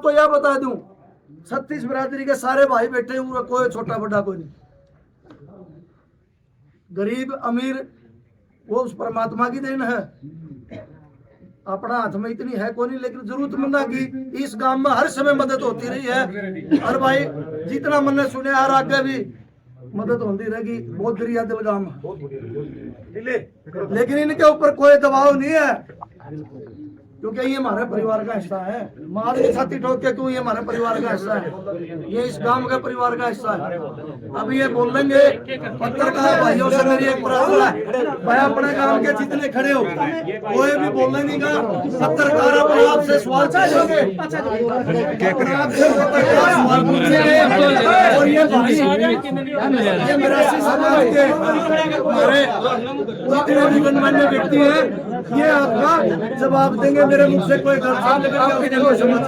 बात तो यह बता दूं, 36 बिरादरी के सारे भाई बैठे हुए, कोई छोटा बड़ा कोई नहीं, गरीब अमीर वो उस परमात्मा की देन है, अपना हाथ में इतनी है कोई नहीं, लेकिन जरूरतमंद की इस गांव में हर समय मदद होती रही है। और भाई जितना मैंने सुने और आगे भी मदद होती रहेगी, बहुत दरिया दिल गांव में, लेकिन इनके ऊपर कोई दबाव नहीं है, क्योंकि ये हमारे परिवार का हिस्सा है। मार के छाती ठोक के क्यों, ये हमारे परिवार का हिस्सा है, ये इस गांव के परिवार का हिस्सा है। अब ये बोलेंगे पत्रकार भाइयों से मेरी एक प्रार्थना है, भाई अपने गांव के जितने खड़े हो, कोई भी बोलेंगे का पत्रकार अपने आप से सवाल पूछेंगे, आपसे पत्रकार सवाल पूछेंगे। और ये भाई ये मेरासी समाज के हमारे जितने भी गणमान्य व्यक्ति हैं, ये आपका जवाब देंगे। मेरे मुख से कोई गलत आपकी जगह समझ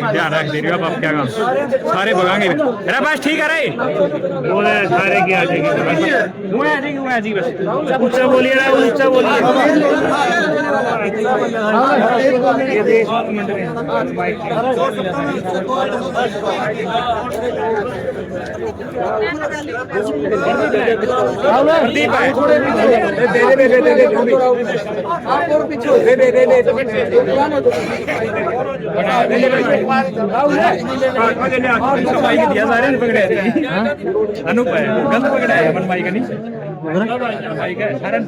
ध्यान रख दे रही हो आप क्या काम सारे भगाएंगे अरे बस ठीक है रे बोले सारे की आ जाएंगे बस ऊंचा बोलिए ना ऊंचा बोलिए अनूप है गंद पकड़ा है मन भाई का नहीं भाई का हरण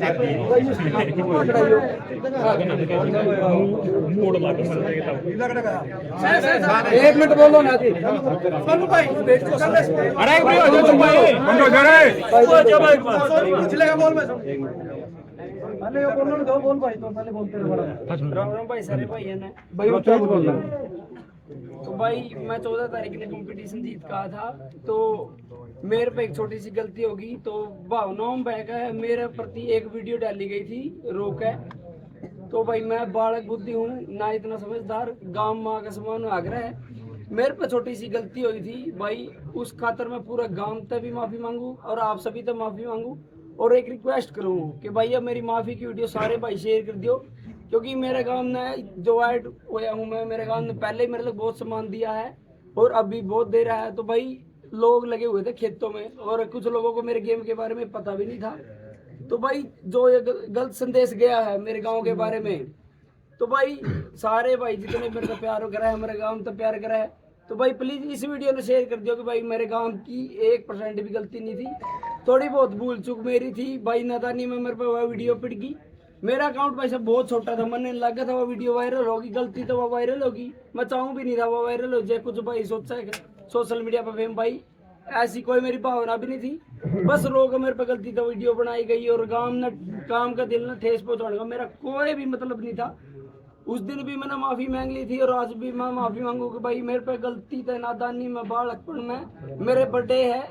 एक मिनट बोलो ना जी। अरे बोल भाई, तो पहले बोलते राम भाई सारे भाई है ना भाई। तो भाई मैं 14 तारीख ने कंपटीशन जीत कहा था, तो मेरे पे एक छोटी सी गलती होगी, तो भावनाओं बैग है मेरे प्रति एक वीडियो डाली गई थी रोक है। तो भाई मैं बालक बुद्धि हूँ ना इतना समझदार, गांव माँ का समान आग्रह है, मेरे पे छोटी सी गलती हुई थी भाई, उस खातर मैं पूरा गांव तक भी माफी मांगू और आप सभी तक माफी मांगू और एक रिक्वेस्ट करूँ कि भाई अब मेरी माफी की वीडियो सारे भाई शेयर कर दियो, क्योंकि मेरे गांव में जो ऐड होया हूँ मैं, मेरे गांव ने पहले ही मेरे लिए बहुत सम्मान दिया है और अभी बहुत दे रहा है। तो भाई लोग लगे हुए थे खेतों में और कुछ लोगों को मेरे गेम के बारे में पता भी नहीं था, तो भाई जो ये गलत संदेश गया है मेरे गांव के बारे में, तो भाई सारे भाई जितने मेरे को प्यार करा है, मेरे गांव तक प्यार करा है, तो भाई प्लीज इस वीडियो ने शेयर कर दियो कि भाई मेरे गांव की 1% भी गलती नहीं थी, थोड़ी बहुत भूल चूक मेरी थी भाई, नादानी में मेरे पे वह वीडियो पिट गई। मेरा अकाउंट भाई सब बहुत छोटा था, मन लगा था वो वीडियो वायरल होगी, गलती तो वो वायरल होगी, मैं चाहूँ भी नहीं था वो वायरल हो जाए, कुछ भाई सोचा है सोशल मीडिया पर फेम, भाई ऐसी कोई मेरी भावना भी नहीं थी, बस लोग मेरे पे गलती तो वीडियो बनाई गई और काम का दिल न ठेस पहुंचाने का मेरा कोई भी मतलब नहीं था। उस दिन भी मैंने माफी मांग ली थी और आज भी मैं माफी मांगू कि भाई मेरे पे गलती तो नादानी में बालकपन में मेरे बर्थडे है,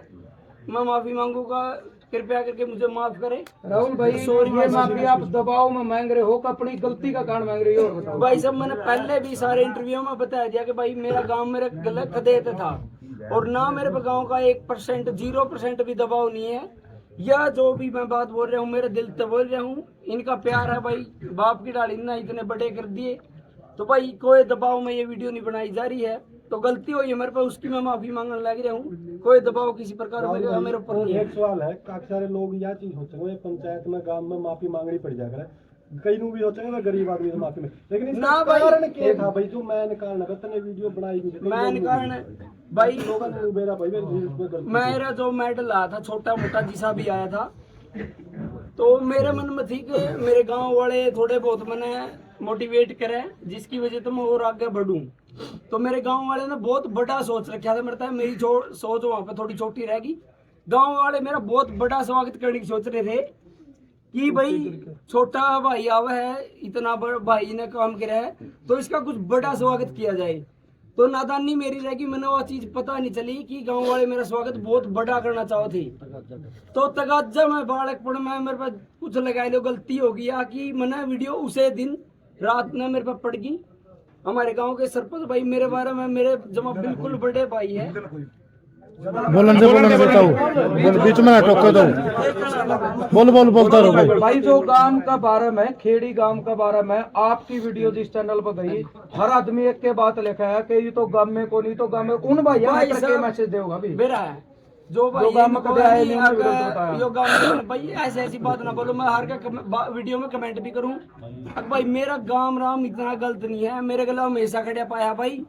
मैं माफी मांगूंगा, कृपया करके मुझे माफ करें। राहुल भाई सॉरी, ये माफी आप दबाव में मांग रहे हो, अपनी गलती का कारण मांग रहे हो? भाई साहब मैंने पहले भी सारे इंटरव्यू में बता दिया कि भाई मेरा गांव मेरे गलत खदेत था और ना मेरे पे गांव का 1% 0% भी दबाव नहीं है, या जो भी मैं बात बोल रहा हूँ मेरे दिल से बोल रहा हूँ, इनका प्यार है भाई, बाप की डाली ना इतने बड़े कर दिए, तो भाई कोई दबाव में ये वीडियो नहीं बनाई जा रही है, तो गलती हुई है मेरे पे उसकी मैं माफी मांगने लग रहा हूँ, कोई दबाव किसी प्रकार का मेरे ऊपर नहीं है। एक सवाल है, काफी सारे लोग यह चीज सोचेंगे पंचायत में गांव में माफी मांगनी पड़ जाएगा, कई लोग भी सोचेंगे मैं गरीब आदमी से माफी में, लेकिन इसका कारण क्या था भाई जो मैं कारण है वीडियो बनाई मैं कारण भाई मेरा जो मेडल आया था छोटा मोटा जिसा भी आया था, तो मेरे मन में थी कि मेरे गांव वाले थोड़े बहुत मैंने मोटिवेट करे जिसकी वजह से मैं और आगे बढ़ूं, तो मेरे गांव वाले ने बहुत बड़ा सोच रखा था, मेरे मेरी सोच वहां पे थोड़ी छोटी रहेगी, गांव वाले मेरा बहुत बड़ा स्वागत करने की सोच रहे थे कि भाई छोटा भाई आवा है, इतना बड़ा भाई ने काम किया है तो इसका कुछ बड़ा स्वागत किया जाए, तो नादानी मेरी रहेगी, मैंने वो चीज पता नहीं चली कि गांव वाले मेरा स्वागत बहुत बड़ा करना चाहो थे, तो तगाजा में बालकपन में मेरे पास कुछ लगा लो गलती हो गया कि मैंने वीडियो उसे दिन रात में मेरे पास पड़ गई हमारे गांव के सरपंच भाई मेरे बारे में मेरे जमा बिल्कुल बड़े भाई है। बोलन से बताओ, बोल बीच में ना टोको दो, बोल बोलता रहो भाई। भाई जो गांव का बारे में, खेड़ी गांव का बारे में आपकी वीडियो जिस चैनल पर गई, हर आदमी एक के बात लिखा है कि ये तो गांव में को नहीं तो गांव में उन भाई के मैसेज देगा भी मेरा है जो भाई गांव में कभी आए नहीं उन्हें विरोध बताया। यो गांव में भाई ऐसी बात ना बोलो, मैं हर का वीडियो में कमेंट भी करूं। अब भाई मेरा गांव राम इतना गलत नहीं है, मेरे गला हमेशा खड़े पाया भाई।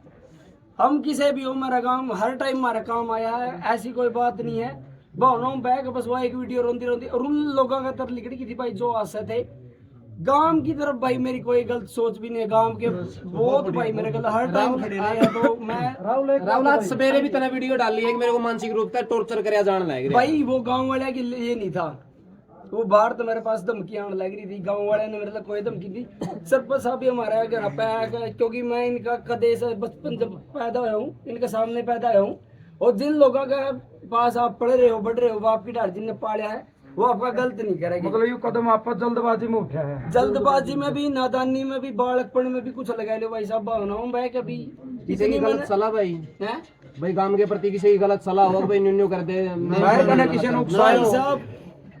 हम किसी भी हो, मेरा गांव हर टाइम हमारा काम आया है, ऐसी कोई बात नहीं है। भावनाओं बैग बस वो एक वीडियो रोंदी और उन लोगों का तरफ लिखी थी भाई जो आशा थे गांव की तरफ भाई मेरी कोई गलत सोच भी नहीं है। गांव के बहुत भाई मेरे गला हर टाइम खड़े रहे हैं। तो मैं राहुल आज सवेरे भी तना वीडियो डाली है कि मेरे को मानसिक रूप से टॉर्चर करया जान लग भाई वो गांव वाले के लिए ये नहीं था, वो बाहर तो मेरे पास धमकी आने लग रही थी। गांव वाले ने मेरे लिए कोई धमकी दी। सरपंच साहब भी हमारा घर पे आया, क्योंकि मैं इनका कदे से बचपन जब पैदा हुआ हूँ इनके सामने पैदा हुआ हूँ। और जिन लोगों के पास आप पढ़ रहे हो बढ़ रहे हो, वो आपकी ढाल जिनने पाला है वो आपका गलत नहीं करेगी। मतलब ये कदम आप जल्दबाजी में उठा है, जल्दबाजी में भी, नादानी में भी, बालकपन में भी कुछ लगा लो भाई साहब। भावनाओं भाई कभी इतनी गलत सलाह भाई है भाई गांव के प्रति किसी की गलत सलाह हो भाई न्यू कर दे किसी ने भाई साहब।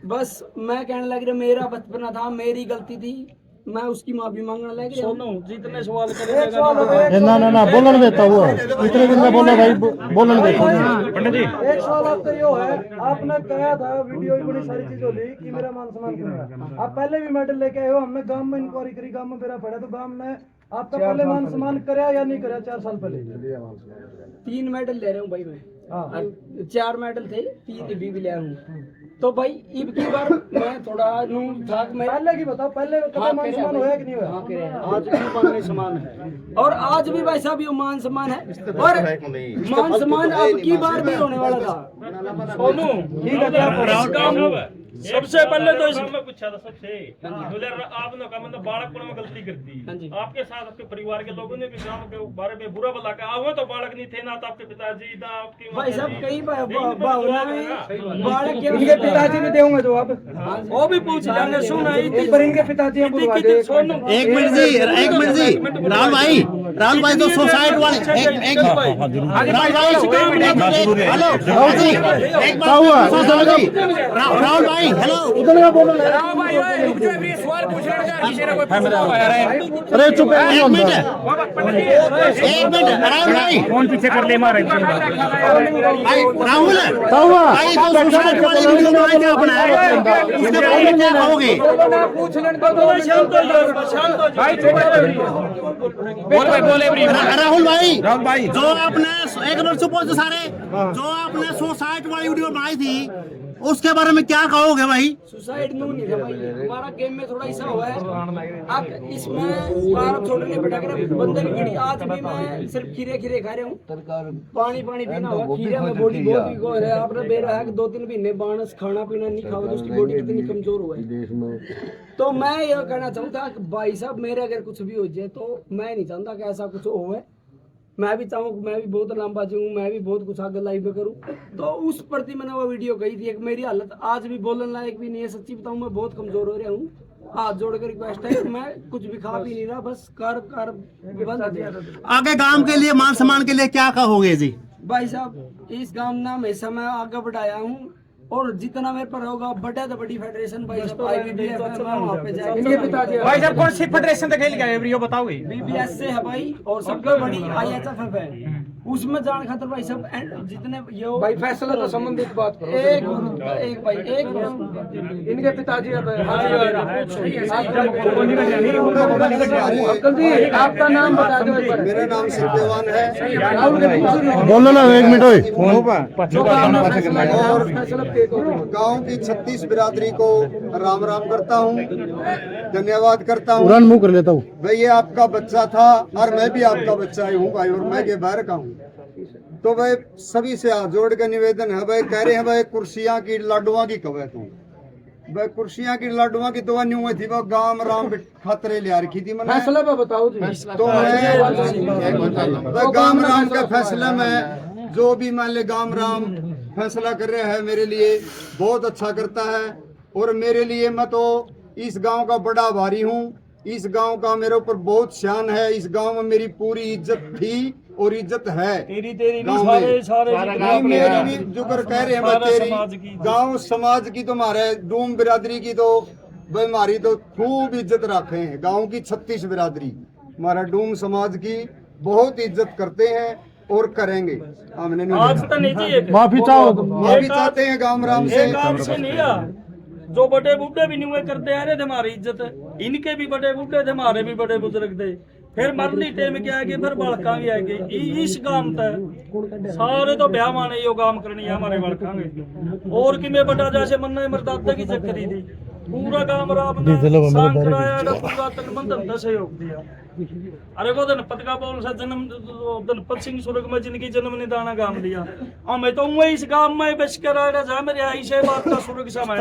बस मैं कहने लग रहा मेरा बचपना था, मेरी गलती थी, मैं उसकी माफी मांगने लग रहा। जितने सवाल ना बोलन देता हुआ इतने दिन में बोला भाई, बोलन देता पंडित जी एक सवाल आपका यो है, आपने कहा था वीडियो में बड़ी सारी चीजों ली कि मेरा मान सम्मान करेगा। आप पहले भी मेडल लेके आए हो, हमने गांव में इंक्वायरी करी, गांव में मेरा पड़ा तो गांव ने आपका पहले मान सम्मान कराया या नहीं कराया? 4 साल पहले 3 मेडल ले रहा हूँ भाई मैं। 4 मेडल थे, 3 भी ले हूँ। तो भाई इब की बार मैं थोड़ा नू थाक में पहले की बताओ, पहले कभी मान सम्मान होया कि नहीं होया? आज भी मान सम्मान है और आज भी भाई साहब ये मान सम्मान है और मान सम्मान अब की बार भी होने वाला था। सोनू ठीक है, सबसे पहले तो इसमें पूछा था सबसे आपने कहा मतलब बालकपन में गलती कर दी, आपके साथ आपके परिवार के लोगों ने भी गांव के बारे में बुरा भला कहा। वो तो बालक नहीं थे ना, तो आपके पिताजी ना आपकी भाई साहब कई भावना में बालक के इनके पिताजी भी देंगे जवाब, वो भी पूछ लेंगे। सुन पर इनके पिताजी हम बुलवा दे। एक मिनट जी राहुल भाई तो सुसाइड वाले एक राहुल भाई हेलो उधर का बोलो। अरे चुप एक मिनट राहुल भाई फोन पीछे कर ले मारे राहुल भाई तो सुसाइड वाली वीडियो बनाई क्या बनाया, इसके बारे में क्या कहोगे? पूछ लेने दो भाई, राहुल भाई जो आपने एक मिनट चुप हो सारे, जो आपने सुसाइड वाली वीडियो बनाई थी उसके बारे में क्या कहोगे भाई? सुसाइड नहीं था भाई, हमारा गेम में थोड़ा ऐसा हुआ है। अब इसमें बार छोटे नहीं बैठा कर बंदे की वीडियो आज भी मैं सिर्फ खीरे खा रहा हूँ, पानी पीना हुआ खीरे में बॉडी बहुत वीक हो रहा है। आपने बेरा है कि 2-3 महीने बानस खाना पीना नहीं खाओ तो उसकी बॉडी कितनी कमजोर हुआ है। तो मैं ये कहना चाहूँगा कि भाई साहब मेरे अगर कुछ भी हो जाए तो मैं नहीं चाहता कि ऐसा कुछ हो। मैं भी चाहूँ मैं भी बहुत लंबा जाऊँ, मैं भी बहुत कुछ आगे लाइव में करूँ। तो उस प्रति मैंने वो वीडियो कही थी। एक मेरी हालत आज भी बोलने लायक भी नहीं है, सच्ची बताऊँ मैं बहुत कमजोर हो रहा हूँ। हाथ जोड़कर रिक्वेस्ट है, मैं कुछ भी खा भी नहीं रहा, बस कर बंद। आगे गांव के लिए मान सम्मान के लिए क्या कहोगे जी? भाई साहब इस गांव ने हमेशा मैं आगे बढ़ाया हूँ और जितना मेरे पर होगा बड़ा तो बड़ी फेडरेशन भाई साहब IBBF है, मैं वहाँ पे जाके भाई साहब कौन सी फेडरेशन से खेल के आए ये बताओगे? BBS से है भाई और सबसे बड़ी IHF है, उसमें जान खातर भाई सब जितने ये भाई फैसला तो संबंधित बात करो। एक भाई इनके पिताजी अंकल जी आपका नाम बता दो। मेरा नाम सत्यवान है। बोलो ना एक मिनट और गांव की 36 बिरादरी को राम राम करता हूं, धन्यवाद करता हूं। उड़ान मुंह कर लेता हूँ भाई ये आपका बच्चा था और मैं भी आपका बच्चा ही हूँ भाई, और मैं के बाहर का हूँ। तो भाई सभी से हाथ जोड़ के निवेदन है भाई, कह रहे हैं भाई कुर्सियां की लाडुआ की कवे तू भाई, कुर्सियां की लाडुआ की तो नहीं हुई थी, वो गांव राम खतरे ले रखी थी मैंने। फैसला बताओ जी। तो मैं गांव राम के फैसले में जो भी मान ले गांव राम फैसला कर रहे हैं मेरे लिए बहुत अच्छा करता है। और मेरे लिए मैं तो इस गांव का बड़ा आभारी हूँ, इस गांव का मेरे ऊपर बहुत शान है। इस गांव में मेरी पूरी इज्जत थी और इज्जत है। तेरी गांव में नहीं, मेरी भी जुगर कह रहे हैं मैं तेरी गांव समाज की तो हमारे डूम बिरादरी की तो भाई हमारी तो खूब इज्जत रखे हैं। गांव की 36 बिरादरी हमारा डूम समाज की बहुत इज्जत करते हैं और करेंगे। हमने आज तो नहीं चाहिए माफी चाहते हैं गांव राम से। एक काम से नहीं आ जो बड़े बूढ़े भी नहीं हुए करते आ रहे थे हमारी इज्जत, इनके भी बड़े बूढ़े थे, हमारे भी बड़े बुजुर्ग थे। फिर मरली टेम के आगे फिर बड़का भी आगे इस गांव तक सारे तो ब्याह माने यो काम करनी है हमारे बड़का और कि मैं बड़ा जैसे मन्ना मरदादा की चक्करी थी पूरा गांव राम ने सांग कराया पूरा तन बंधन का सहयोग दिया। अरे वो धनपत का बोल सा जन्म धनपत सिंह सुरग में जिनकी जन्म निदाना गांव दिया मैं तो वही इस गांव में बस कराया जा मेरे आई से बात का सुरग समय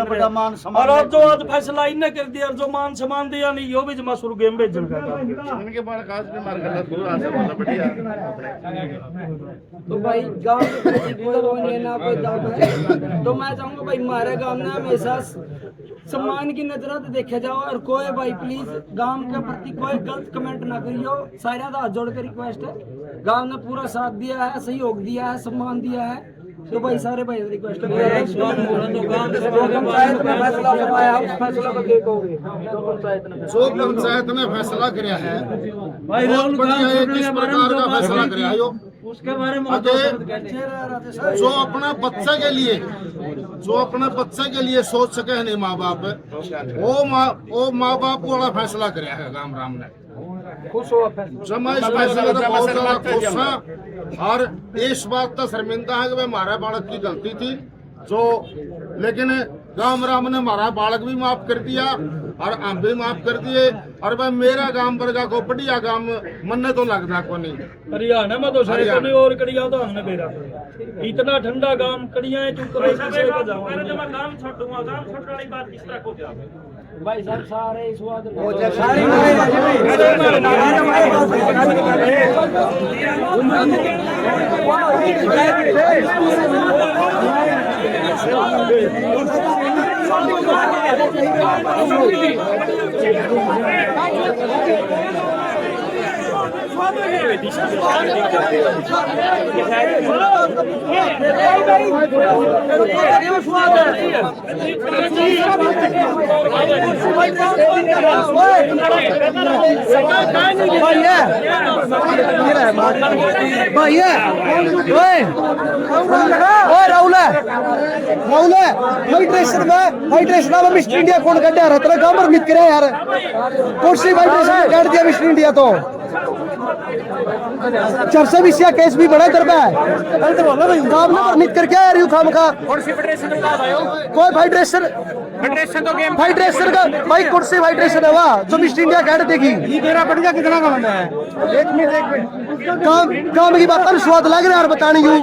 और अब जो आज फैसला इन्हें कर दिया जो मान सम्मान दिया नहीं यो भी जमा सुरग में भेजन का इनके बाद काज में मार गलत दूर आसे बोला बढ़िया। तो भाई गांव के प्रति कोई वो नहीं है ना कोई दम है। तो मैं चाहूंगा भाई हमारे गांव में हमेशा सम्मान की नजर से देखा जाओ और कोई भाई प्लीज गांव के प्रति कोई गलत कमेंट ना करियो। सारे हाथ जोड़ कर रिक्वेस्ट है, गांव ने पूरा साथ दिया है, सहयोग दिया है, सम्मान दिया है। तो भाई सारे भाई रिक्वेस्ट है जो पंचायत ने फैसला किया है भाई राहुल किस प्रकार का फैसला किया है उसके बारे में जो अपने बच्चे के लिए सोच सके नहीं माँ बाप वो माँ बाप वाला फैसला किया है गांव राम ने। खुश हो मैं इस फैसले से बहुत ज्यादा खुश हूँ और इस बात का शर्मिंदा है कि हमारे बालक की गलती थी जो लेकिन गांव राम ने हमारा बालक भी माफ कर दिया और हम भी माफ कर दिए और भाई मेरा गांव वर्गा को बढ़िया गांव मन तो लगता को नहीं। हरियाणा में तो सारे और कड़िया तो हमने बेरा इतना ठंडा गांव कड़िया चुप मैं काम छोड़ूंगा काम छोड़ने वाली बात किस तरह को भाई सब सारे स्वाद हाइड्रेशन मिस्टर इंडिया कौन कटा रहा तेरा गांव मित करे यार कुर्सी हाइड्रेशन काट दिया मिस्टर इंडिया तो 420 केस भी बड़ा दरबा है गांव में मित कर क्या यार यू खाम का कोई हाइड्रेशन तो गेम हाइड्रेशन का भाई कुर्सी हाइड्रेशन है वाह जो मिस्टर इंडिया काट देगी ये मेरा बढ़िया कितना का बंदा है। एक मिनट काम की बात पर स्वाद लग रहा है यार बताने यूं